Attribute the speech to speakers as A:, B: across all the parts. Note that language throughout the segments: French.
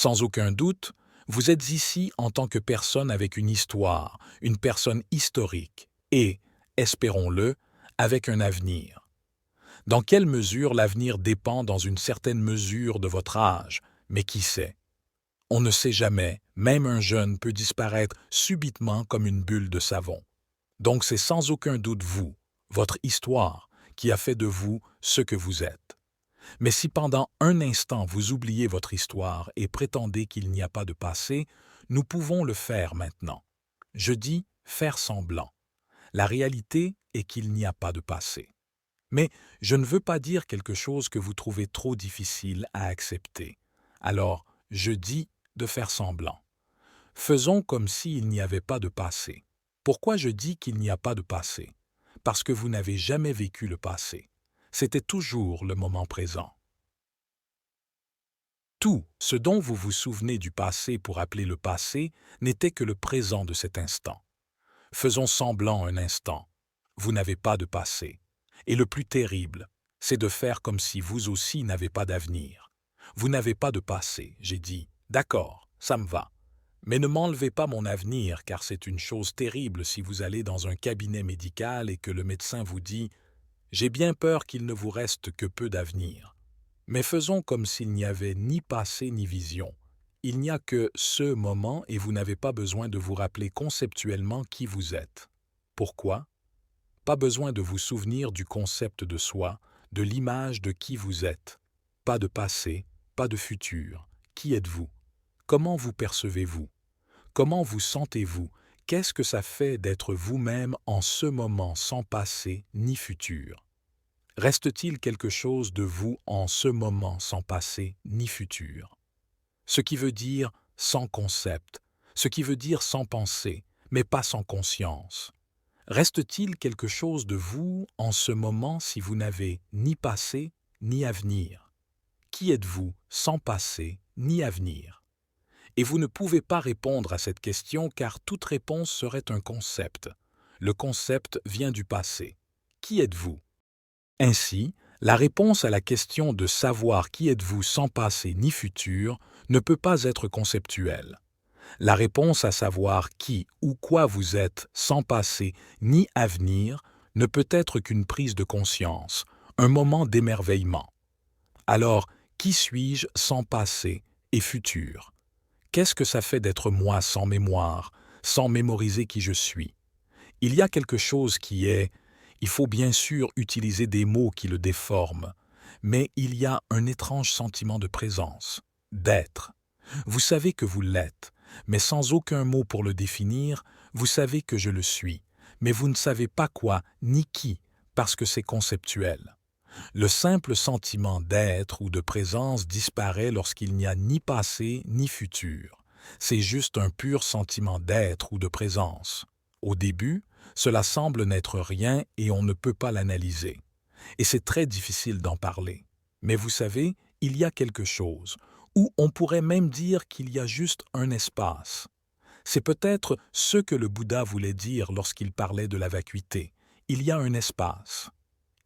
A: Sans aucun doute, vous êtes ici en tant que personne avec une histoire, une personne historique et, espérons-le, avec un avenir. Dans quelle mesure l'avenir dépend dans une certaine mesure de votre âge, mais qui sait? On ne sait jamais, même un jeune peut disparaître subitement comme une bulle de savon. Donc c'est sans aucun doute vous, votre histoire, qui a fait de vous ce que vous êtes. Mais si pendant un instant vous oubliez votre histoire et prétendez qu'il n'y a pas de passé, nous pouvons le faire maintenant. Je dis faire semblant. La réalité est qu'il n'y a pas de passé. Mais je ne veux pas dire quelque chose que vous trouvez trop difficile à accepter. Alors, je dis de faire semblant. Faisons comme s'il n'y avait pas de passé. Pourquoi je dis qu'il n'y a pas de passé? Parce que vous n'avez jamais vécu le passé. C'était toujours le moment présent. Tout ce dont vous vous souvenez du passé pour appeler le passé n'était que le présent de cet instant. Faisons semblant un instant. Vous n'avez pas de passé. Et le plus terrible, c'est de faire comme si vous aussi n'avez pas d'avenir. Vous n'avez pas de passé, j'ai dit. D'accord, ça me va. Mais ne m'enlevez pas mon avenir, car c'est une chose terrible si vous allez dans un cabinet médical et que le médecin vous dit « J'ai bien peur qu'il ne vous reste que peu d'avenir ». Mais faisons comme s'il n'y avait ni passé ni vision. Il n'y a que ce moment et vous n'avez pas besoin de vous rappeler conceptuellement qui vous êtes. Pourquoi? Pas besoin de vous souvenir du concept de soi, de l'image de qui vous êtes. Pas de passé, pas de futur. Qui êtes-vous? Comment vous percevez-vous? Comment vous sentez-vous? Qu'est-ce que ça fait d'être vous-même en ce moment sans passé ni futur? Reste-t-il quelque chose de vous en ce moment sans passé ni futur? Ce qui veut dire sans concept, ce qui veut dire sans pensée, mais pas sans conscience. Reste-t-il quelque chose de vous en ce moment si vous n'avez ni passé ni avenir? Qui êtes-vous sans passé ni avenir? Et vous ne pouvez pas répondre à cette question car toute réponse serait un concept. Le concept vient du passé. Qui êtes-vous? Ainsi, la réponse à la question de savoir qui êtes-vous sans passé ni futur ne peut pas être conceptuelle. La réponse à savoir qui ou quoi vous êtes sans passé ni avenir ne peut être qu'une prise de conscience, un moment d'émerveillement. Alors, qui suis-je sans passé et futur? Qu'est-ce que ça fait d'être moi sans mémoire, sans mémoriser qui je suis? Il y a quelque chose qui est, il faut bien sûr utiliser des mots qui le déforment, mais il y a un étrange sentiment de présence, d'être. Vous savez que vous l'êtes, mais sans aucun mot pour le définir, vous savez que je le suis, mais vous ne savez pas quoi ni qui, parce que c'est conceptuel. Le simple sentiment d'être ou de présence disparaît lorsqu'il n'y a ni passé ni futur. C'est juste un pur sentiment d'être ou de présence. Au début, cela semble n'être rien et on ne peut pas l'analyser. Et c'est très difficile d'en parler. Mais vous savez, il y a quelque chose, ou on pourrait même dire qu'il y a juste un espace. C'est peut-être ce que le Bouddha voulait dire lorsqu'il parlait de la vacuité. Il y a un espace.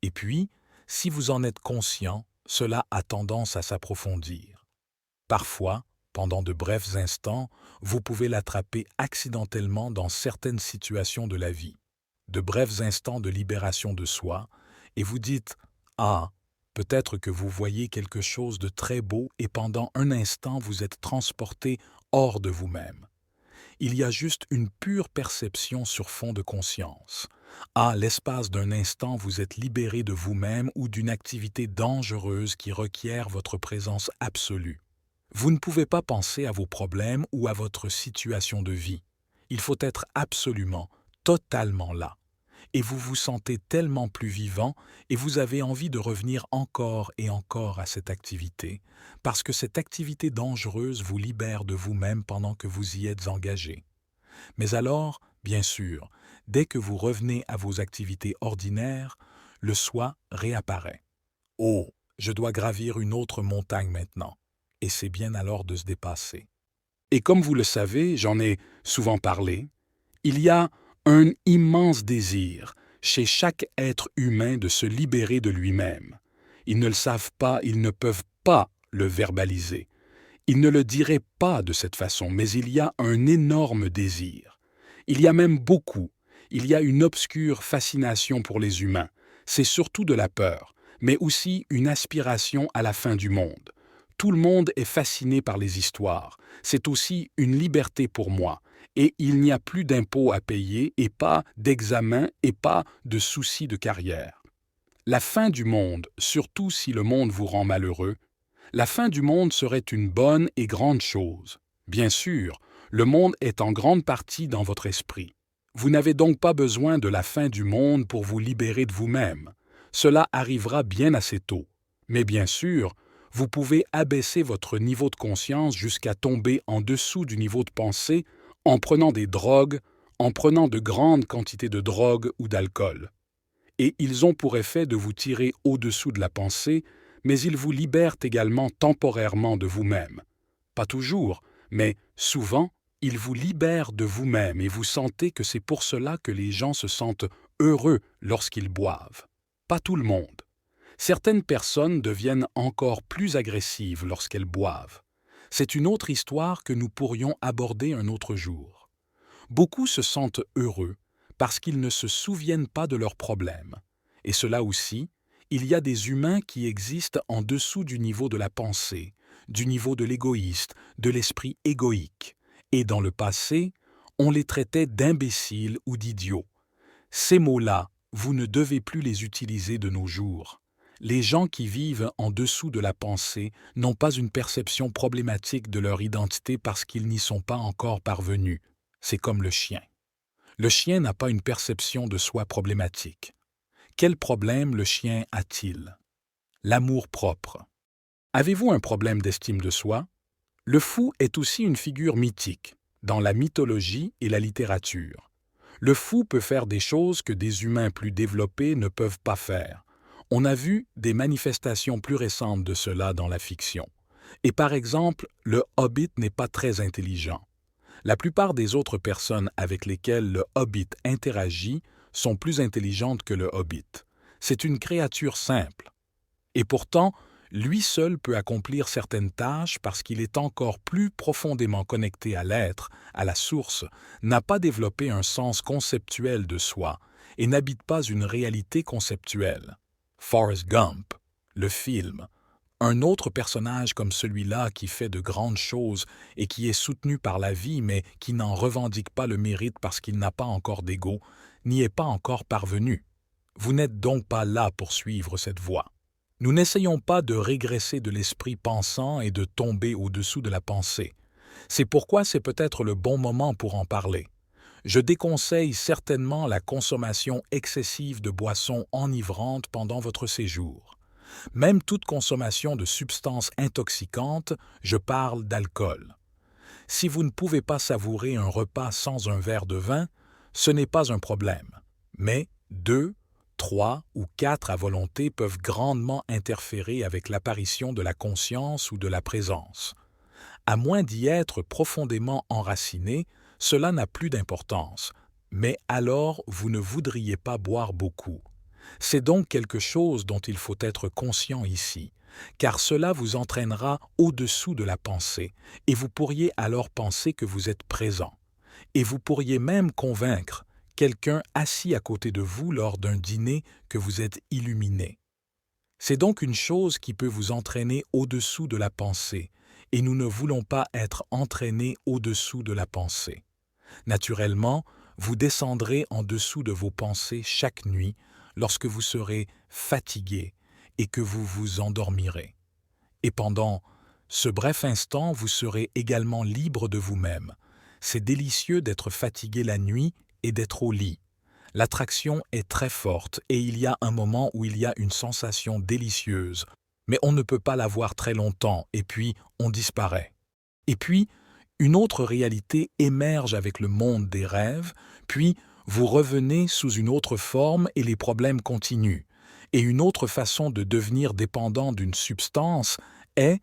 A: Et puis, si vous en êtes conscient, cela a tendance à s'approfondir. Parfois, pendant de brefs instants, vous pouvez l'attraper accidentellement dans certaines situations de la vie. De brefs instants de libération de soi, et vous dites « Ah, peut-être que vous voyez quelque chose de très beau et pendant un instant vous êtes transporté hors de vous-même. » Il y a juste une pure perception sur fond de conscience. À l'espace d'un instant, vous êtes libéré de vous-même ou d'une activité dangereuse qui requiert votre présence absolue. Vous ne pouvez pas penser à vos problèmes ou à votre situation de vie. Il faut être absolument, totalement là. Et vous vous sentez tellement plus vivant et vous avez envie de revenir encore et encore à cette activité, parce que cette activité dangereuse vous libère de vous-même pendant que vous y êtes engagé. Mais alors, bien sûr, dès que vous revenez à vos activités ordinaires, le soi réapparaît. Oh, je dois gravir une autre montagne maintenant. Et c'est bien alors de se dépasser. Et comme vous le savez, j'en ai souvent parlé, il y a un immense désir chez chaque être humain de se libérer de lui-même. Ils ne le savent pas, ils ne peuvent pas le verbaliser. Ils ne le diraient pas de cette façon, mais il y a un énorme désir. Il y a même beaucoup. Il y a une obscure fascination pour les humains. C'est surtout de la peur, mais aussi une aspiration à la fin du monde. Tout le monde est fasciné par les histoires. C'est aussi une liberté pour moi. Et il n'y a plus d'impôts à payer et pas d'examen et pas de soucis de carrière. La fin du monde, surtout si le monde vous rend malheureux, la fin du monde serait une bonne et grande chose. Bien sûr, le monde est en grande partie dans votre esprit. Vous n'avez donc pas besoin de la fin du monde pour vous libérer de vous-même. Cela arrivera bien assez tôt. Mais bien sûr, vous pouvez abaisser votre niveau de conscience jusqu'à tomber en dessous du niveau de pensée en prenant des drogues, en prenant de grandes quantités de drogue ou d'alcool. Et ils ont pour effet de vous tirer au-dessous de la pensée, mais ils vous libèrent également temporairement de vous-même. Pas toujours, mais souvent, ils vous libèrent de vous-même et vous sentez que c'est pour cela que les gens se sentent heureux lorsqu'ils boivent. Pas tout le monde. Certaines personnes deviennent encore plus agressives lorsqu'elles boivent. C'est une autre histoire que nous pourrions aborder un autre jour. Beaucoup se sentent heureux parce qu'ils ne se souviennent pas de leurs problèmes. Et cela aussi, il y a des humains qui existent en dessous du niveau de la pensée, du niveau de l'égoïste, de l'esprit égoïque. Et dans le passé, on les traitait d'imbéciles ou d'idiots. Ces mots-là, vous ne devez plus les utiliser de nos jours. Les gens qui vivent en dessous de la pensée n'ont pas une perception problématique de leur identité parce qu'ils n'y sont pas encore parvenus. C'est comme le chien. Le chien n'a pas une perception de soi problématique. Quel problème le chien a-t-il? L'amour-propre. Avez-vous un problème d'estime de soi? Le fou est aussi une figure mythique, dans la mythologie et la littérature. Le fou peut faire des choses que des humains plus développés ne peuvent pas faire. On a vu des manifestations plus récentes de cela dans la fiction. Et par exemple, le Hobbit n'est pas très intelligent. La plupart des autres personnes avec lesquelles le Hobbit interagit sont plus intelligentes que le Hobbit. C'est une créature simple. Et pourtant, lui seul peut accomplir certaines tâches parce qu'il est encore plus profondément connecté à l'être, à la source, n'a pas développé un sens conceptuel de soi et n'habite pas une réalité conceptuelle. Forrest Gump, le film, un autre personnage comme celui-là qui fait de grandes choses et qui est soutenu par la vie mais qui n'en revendique pas le mérite parce qu'il n'a pas encore d'ego, n'y est pas encore parvenu. Vous n'êtes donc pas là pour suivre cette voie. Nous n'essayons pas de régresser de l'esprit pensant et de tomber au-dessous de la pensée. C'est pourquoi c'est peut-être le bon moment pour en parler. Je déconseille certainement la consommation excessive de boissons enivrantes pendant votre séjour. Même toute consommation de substances intoxicantes, je parle d'alcool. Si vous ne pouvez pas savourer un repas sans un verre de vin, ce n'est pas un problème. Mais 2, 3 ou 4 à volonté peuvent grandement interférer avec l'apparition de la conscience ou de la présence. À moins d'y être profondément enraciné, cela n'a plus d'importance, mais alors vous ne voudriez pas boire beaucoup. C'est donc quelque chose dont il faut être conscient ici, car cela vous entraînera au-dessous de la pensée, et vous pourriez alors penser que vous êtes présent. Et vous pourriez même convaincre quelqu'un assis à côté de vous lors d'un dîner que vous êtes illuminé. C'est donc une chose qui peut vous entraîner au-dessous de la pensée, et nous ne voulons pas être entraînés au-dessous de la pensée. Naturellement, vous descendrez en dessous de vos pensées chaque nuit lorsque vous serez fatigué et que vous vous endormirez. Et pendant ce bref instant, vous serez également libre de vous-même. C'est délicieux d'être fatigué la nuit et d'être au lit. L'attraction est très forte et il y a un moment où il y a une sensation délicieuse, mais on ne peut pas la voir très longtemps et puis on disparaît. Et puis, une autre réalité émerge avec le monde des rêves, puis vous revenez sous une autre forme et les problèmes continuent. Et une autre façon de devenir dépendant d'une substance est,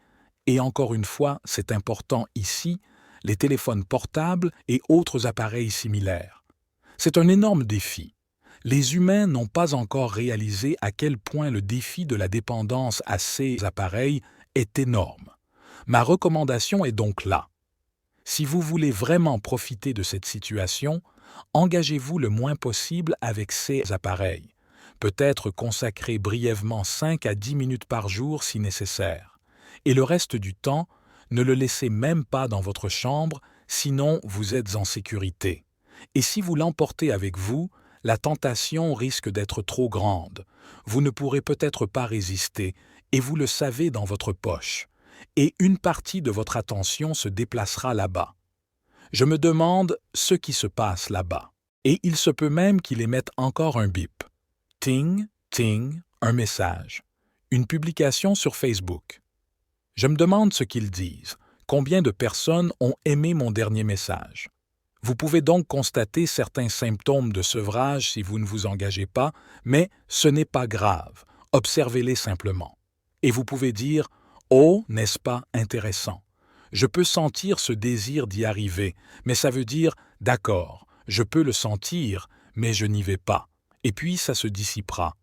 A: et encore une fois c'est important ici, les téléphones portables et autres appareils similaires. C'est un énorme défi. Les humains n'ont pas encore réalisé à quel point le défi de la dépendance à ces appareils est énorme. Ma recommandation est donc là. Si vous voulez vraiment profiter de cette situation, engagez-vous le moins possible avec ces appareils. Peut-être consacrer brièvement 5 à 10 minutes par jour si nécessaire. Et le reste du temps, ne le laissez même pas dans votre chambre, sinon vous êtes en sécurité. Et si vous l'emportez avec vous, la tentation risque d'être trop grande. Vous ne pourrez peut-être pas résister, et vous le savez dans votre poche. Et une partie de votre attention se déplacera là-bas. Je me demande ce qui se passe là-bas. Et il se peut même qu'il émette encore un bip. Ting, ting, un message. Une publication sur Facebook. Je me demande ce qu'ils disent. Combien de personnes ont aimé mon dernier message? Vous pouvez donc constater certains symptômes de sevrage si vous ne vous engagez pas, mais ce n'est pas grave. Observez-les simplement. Et vous pouvez dire « Oh, n'est-ce pas intéressant? Je peux sentir ce désir d'y arriver, mais ça veut dire « D'accord, je peux le sentir, mais je n'y vais pas. » Et puis ça se dissipera.